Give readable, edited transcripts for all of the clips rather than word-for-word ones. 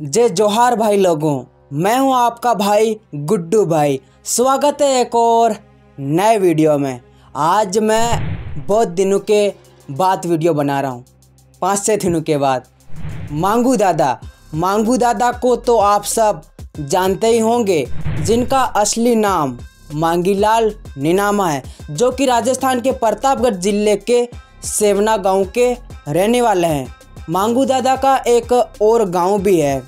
जय जोहार भाई लोगों, मैं हूं आपका भाई गुड्डू भाई। स्वागत है एक और नए वीडियो में। आज मैं बहुत दिनों के बाद वीडियो बना रहा हूं, 5-6 दिनों के बाद। मांगू दादा को तो आप सब जानते ही होंगे, जिनका असली नाम मांगीलाल निनामा है, जो कि राजस्थान के प्रतापगढ़ जिले के सेवना गांव के रहने वाले हैं। मांगू दादा का एक और गांव भी है,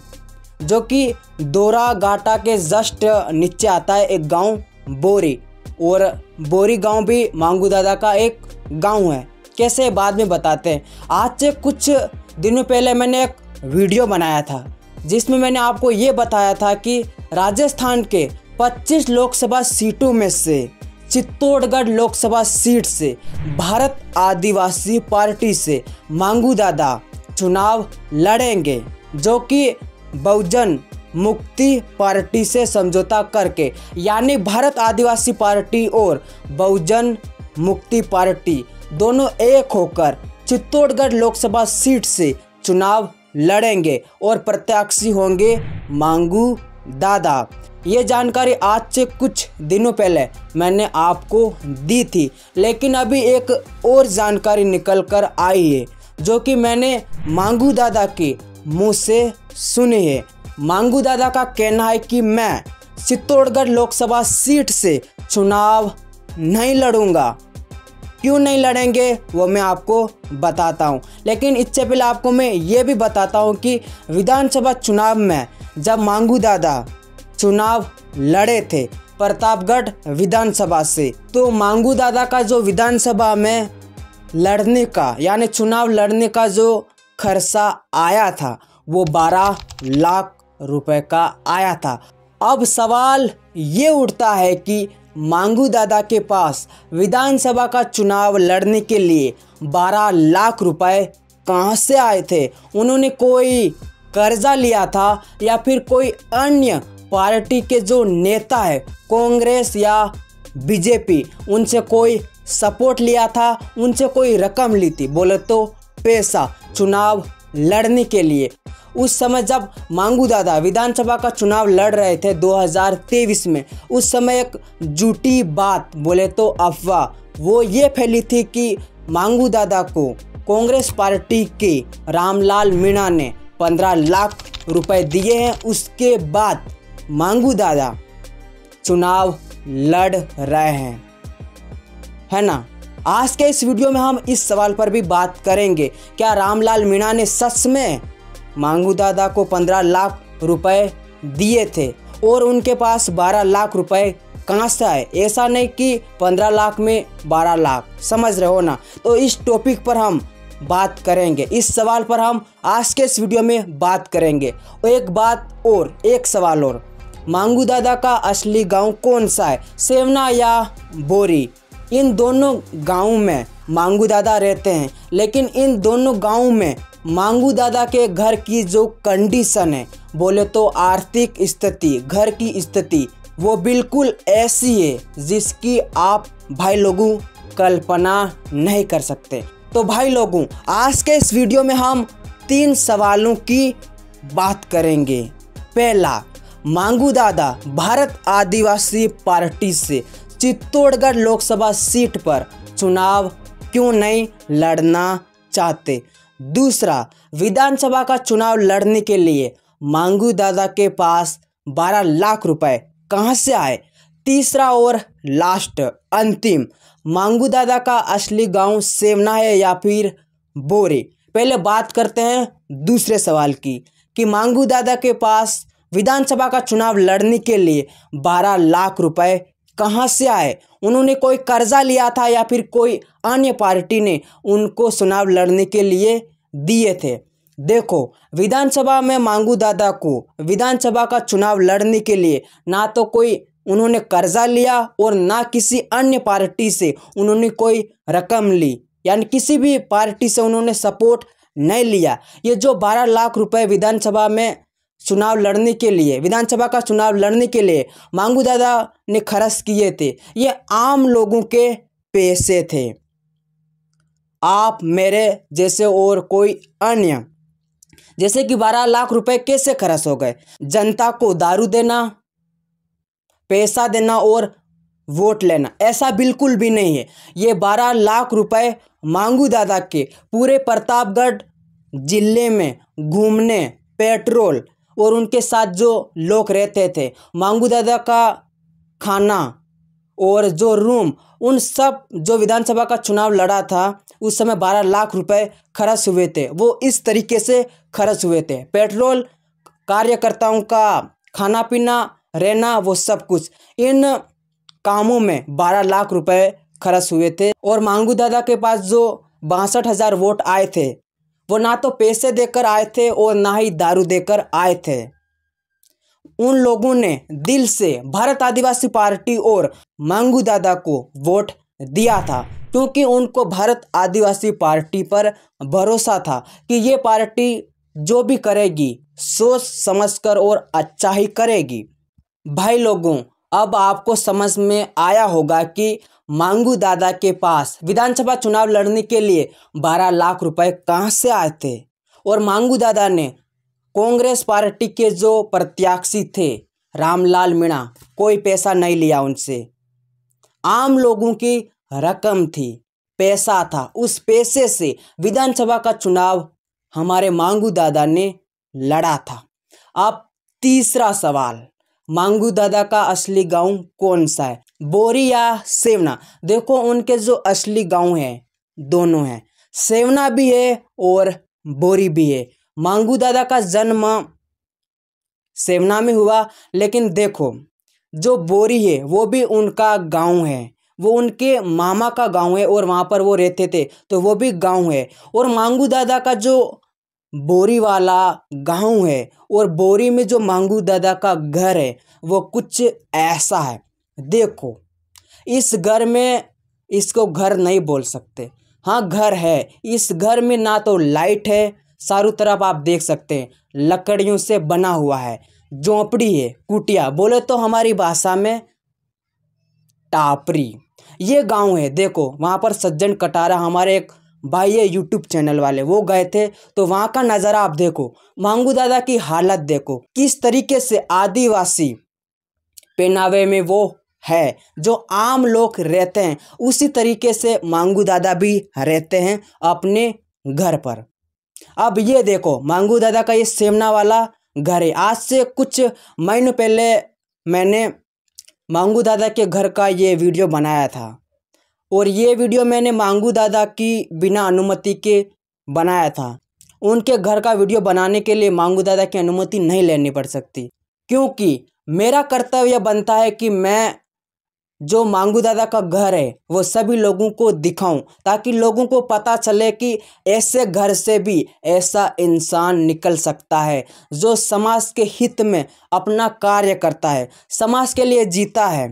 जो कि दोरा घाटा के जस्ट नीचे आता है, एक गांव बोरी। और बोरी गांव भी मांगू दादा का एक गांव है। कैसे, बाद में बताते हैं। आज से कुछ दिनों पहले मैंने एक वीडियो बनाया था, जिसमें मैंने आपको ये बताया था कि राजस्थान के 25 लोकसभा सीटों में से चित्तौड़गढ़ लोकसभा सीट से भारत आदिवासी पार्टी से मांगू दादा चुनाव लड़ेंगे, जो कि बहुजन मुक्ति पार्टी से समझौता करके, यानी भारत आदिवासी पार्टी और बहुजन मुक्ति पार्टी दोनों एक होकर चित्तौड़गढ़ लोकसभा सीट से चुनाव लड़ेंगे और प्रत्याशी होंगे मांगू दादा। ये जानकारी आज से कुछ दिनों पहले मैंने आपको दी थी, लेकिन अभी एक और जानकारी निकल कर आई है, जो कि मैंने मांगू दादा के मुंह से सुनी है। मांगू दादा का कहना है कि मैं चित्तौड़गढ़ लोकसभा सीट से चुनाव नहीं लड़ूंगा। क्यों नहीं लड़ेंगे वो मैं आपको बताता हूं, लेकिन इससे पहले आपको मैं ये भी बताता हूं कि विधानसभा चुनाव में जब मांगू दादा चुनाव लड़े थे प्रतापगढ़ विधानसभा से, तो मांगू दादा का जो विधानसभा में लड़ने का, यानी चुनाव लड़ने का जो खर्चा आया था, वो 12 लाख रुपए का आया था। अब सवाल ये उठता है कि मांगू दादा के पास विधानसभा का चुनाव लड़ने के लिए 12 लाख रुपए कहां से आए थे? उन्होंने कोई कर्जा लिया था या फिर कोई अन्य पार्टी के जो नेता है, कांग्रेस या बीजेपी, उनसे कोई सपोर्ट लिया था, उनसे कोई रकम ली थी? बोले तो पैसा चुनाव लड़ने के लिए। उस समय जब मांगू दादा विधानसभा का चुनाव लड़ रहे थे 2023 में, उस समय एक झूठी बात, बोले तो अफवाह, वो ये फैली थी कि मांगू दादा को कांग्रेस पार्टी के रामलाल मीणा ने 15 लाख रुपए दिए हैं। उसके बाद मांगू दादा चुनाव लड़ रहे हैं, है ना। आज के इस वीडियो में हम इस सवाल पर भी बात करेंगे, क्या रामलाल मीणा ने सच में मांगू दादा को 15 लाख रुपए दिए थे और उनके पास 12 लाख रुपए कहां से आए? ऐसा नहीं कि 15 लाख में 12 लाख, समझ रहे हो ना। तो इस टॉपिक पर हम बात करेंगे, इस सवाल पर हम आज के इस वीडियो में बात करेंगे। और एक बात और, एक सवाल और, मांगू दादा का असली गांव कौन सा है, सेवना या बोरी? इन दोनों गांवों में मांगू दादा रहते हैं, लेकिन इन दोनों गांवों में मांगू दादा के घर की जो कंडीशन है, बोले तो आर्थिक स्थिति, घर की स्थिति, वो बिल्कुल ऐसी है जिसकी आप भाई लोगों कल्पना नहीं कर सकते। तो भाई लोगों, आज के इस वीडियो में हम 3 सवालों की बात करेंगे। पहला, मांगू दादा भारत आदिवासी पार्टी से चित्तौड़गढ़ लोकसभा सीट पर चुनाव क्यों नहीं लड़ना चाहते? दूसरा, विधानसभा का चुनाव लड़ने के लिए मांगू दादा के पास 12 लाख रुपए कहां से आए? तीसरा और लास्ट, अंतिम, मांगू दादा का असली गांव सेवना है या फिर बोरी? पहले बात करते हैं दूसरे सवाल की, कि मांगू दादा के पास विधानसभा का चुनाव लड़ने के लिए 12 लाख रुपए कहां से आए? उन्होंने कोई कर्जा लिया था या फिर कोई अन्य पार्टी ने उनको चुनाव लड़ने के लिए दिए थे? देखो, विधानसभा में मांगू दादा को विधानसभा का चुनाव लड़ने के लिए ना तो कोई उन्होंने कर्जा लिया और ना किसी अन्य पार्टी से उन्होंने कोई रकम ली, यानी किसी भी पार्टी से उन्होंने सपोर्ट नहीं लिया। ये जो 12 लाख रुपए विधानसभा में चुनाव लड़ने के लिए, विधानसभा का चुनाव लड़ने के लिए मांगू दादा ने खर्च किए थे, ये आम लोगों के पैसे थे। आप मेरे जैसे और कोई अन्य जैसे कि 12 लाख रुपए कैसे खर्च हो गए। जनता को दारू देना, पैसा देना और वोट लेना, ऐसा बिल्कुल भी नहीं है। ये 12 लाख रुपए मांगू दादा के पूरे प्रतापगढ़ जिले में घूमने, पेट्रोल और उनके साथ जो लोग रहते थे, मांगू दादा का खाना और जो रूम, उन सब जो विधानसभा का चुनाव लड़ा था उस समय 12 लाख रुपए खर्च हुए थे, वो इस तरीके से खर्च हुए थे। पेट्रोल, कार्यकर्ताओं का खाना पीना, रहना, वो सब कुछ, इन कामों में 12 लाख रुपए खर्च हुए थे। और मांगू दादा के पास जो 62,000 वोट आए थे, वो ना तो पैसे देकर आए थे और ना ही दारू देकर आए थे। उन लोगों ने दिल से भारत आदिवासी पार्टी और मांगू दादा को वोट दिया था, क्योंकि उनको भारत आदिवासी पार्टी पर भरोसा था कि ये पार्टी जो भी करेगी सोच समझकर और अच्छा ही करेगी। भाई लोगों, अब आपको समझ में आया होगा कि मांगू दादा के पास विधानसभा चुनाव लड़ने के लिए 12 लाख रुपए कहां से आए थे। और मांगू दादा ने कांग्रेस पार्टी के जो प्रत्याशी थे रामलाल मीणा, कोई पैसा नहीं लिया उनसे। आम लोगों की रकम थी, पैसा था, उस पैसे से विधानसभा का चुनाव हमारे मांगू दादा ने लड़ा था। अब तीसरा सवाल, मांगू दादा का असली गांव कौन सा है, बोरी या सेवना। देखो, उनके जो असली गांव है दोनों हैं, सेवना भी है और बोरी भी है। मांगू दादा का जन्म सेवना में हुआ, लेकिन देखो जो बोरी है वो भी उनका गांव है, वो उनके मामा का गांव है और वहाँ पर वो रहते थे, तो वो भी गांव है। और मांगू दादा का जो बोरी वाला गांव है और बोरी में जो मांगू दादा का घर है वो कुछ ऐसा है। देखो, इस घर में, इसको घर नहीं बोल सकते, हाँ घर है। इस घर में ना तो लाइट है, चारों तरफ आप देख सकते हैं लकड़ियों से बना हुआ है, झोंपड़ी है, कुटिया, बोले तो हमारी भाषा में टापरी, ये गांव है। देखो वहाँ पर सज्जन कटारा, हमारे एक भाई है यूट्यूब चैनल वाले, वो गए थे तो वहाँ का नज़ारा आप देखो, मांगू दादा की हालत देखो, किस तरीके से आदिवासी पहनावे में वो है, जो आम लोग रहते हैं उसी तरीके से मांगू दादा भी रहते हैं अपने घर पर। अब ये देखो, मांगू दादा का ये सेमना वाला घर है। आज से कुछ महीनों पहले मैंने मांगू दादा के घर का ये वीडियो बनाया था, और ये वीडियो मैंने मांगू दादा की बिना अनुमति के बनाया था। उनके घर का वीडियो बनाने के लिए मांगू दादा की अनुमति नहीं लेनी पड़ सकती, क्योंकि मेरा कर्तव्य बनता है कि मैं जो मांगू दादा का घर है वो सभी लोगों को दिखाऊं, ताकि लोगों को पता चले कि ऐसे घर से भी ऐसा इंसान निकल सकता है जो समाज के हित में अपना कार्य करता है, समाज के लिए जीता है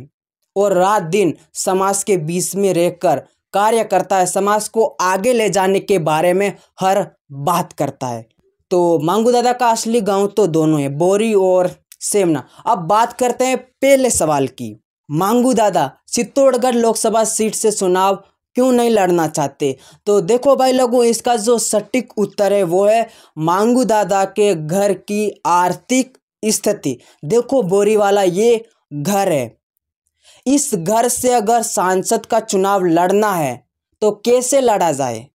और रात दिन समाज के बीच में रहकर कार्य करता है, समाज को आगे ले जाने के बारे में हर बात करता है। तो मांगू दादा का असली गांव तो दोनों है, बोरी और सेमना। अब बात करते हैं पहले सवाल की, मांगू दादा चित्तौड़गढ़ लोकसभा सीट से चुनाव क्यों नहीं लड़ना चाहते। तो देखो भाई लोगों, इसका जो सटीक उत्तर है वो है मांगू दादा के घर की आर्थिक स्थिति। देखो बोरी वाला ये घर है, इस घर से अगर सांसद का चुनाव लड़ना है तो कैसे लड़ा जाए।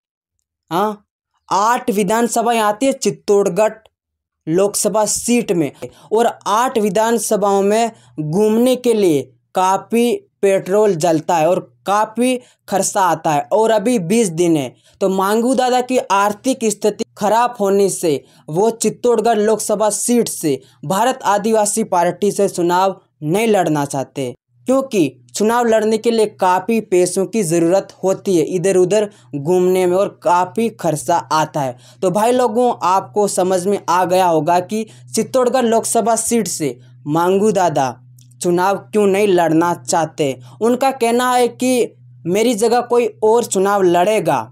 हाँ, 8 विधानसभाएं आती है चित्तौड़गढ़ लोकसभा सीट में, और 8 विधानसभाओं में घूमने के लिए काफ़ी पेट्रोल जलता है और काफ़ी खर्चा आता है, और अभी 20 दिन है। तो मांगू दादा की आर्थिक स्थिति खराब होने से वो चित्तौड़गढ़ लोकसभा सीट से भारत आदिवासी पार्टी से चुनाव नहीं लड़ना चाहते, क्योंकि चुनाव लड़ने के लिए काफ़ी पैसों की ज़रूरत होती है, इधर उधर घूमने में, और काफ़ी खर्चा आता है। तो भाई लोगों, आपको समझ में आ गया होगा कि चित्तौड़गढ़ लोकसभा सीट से मांगू दादा चुनाव क्यों नहीं लड़ना चाहते। उनका कहना है कि मेरी जगह कोई और चुनाव लड़ेगा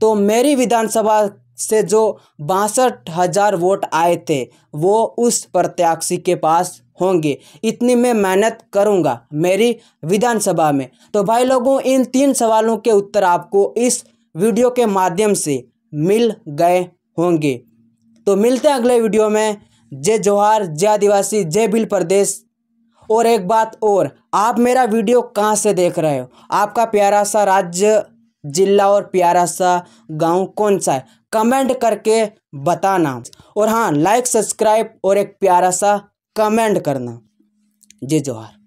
तो मेरी विधानसभा से जो 62,000 वोट आए थे वो उस प्रत्याशी के पास होंगे, इतनी मैं मेहनत करूंगा मेरी विधानसभा में। तो भाई लोगों, इन 3 सवालों के उत्तर आपको इस वीडियो के माध्यम से मिल गए होंगे। तो मिलते हैं अगले वीडियो में। जय जोहार, जय आदिवासी, जय भील प्रदेश। और एक बात और, आप मेरा वीडियो कहाँ से देख रहे हो, आपका प्यारा सा राज्य, जिला और प्यारा सा गांव कौन सा है, कमेंट करके बताना। और हाँ, लाइक, सब्सक्राइब और एक प्यारा सा कमेंट करना। जय जोहार।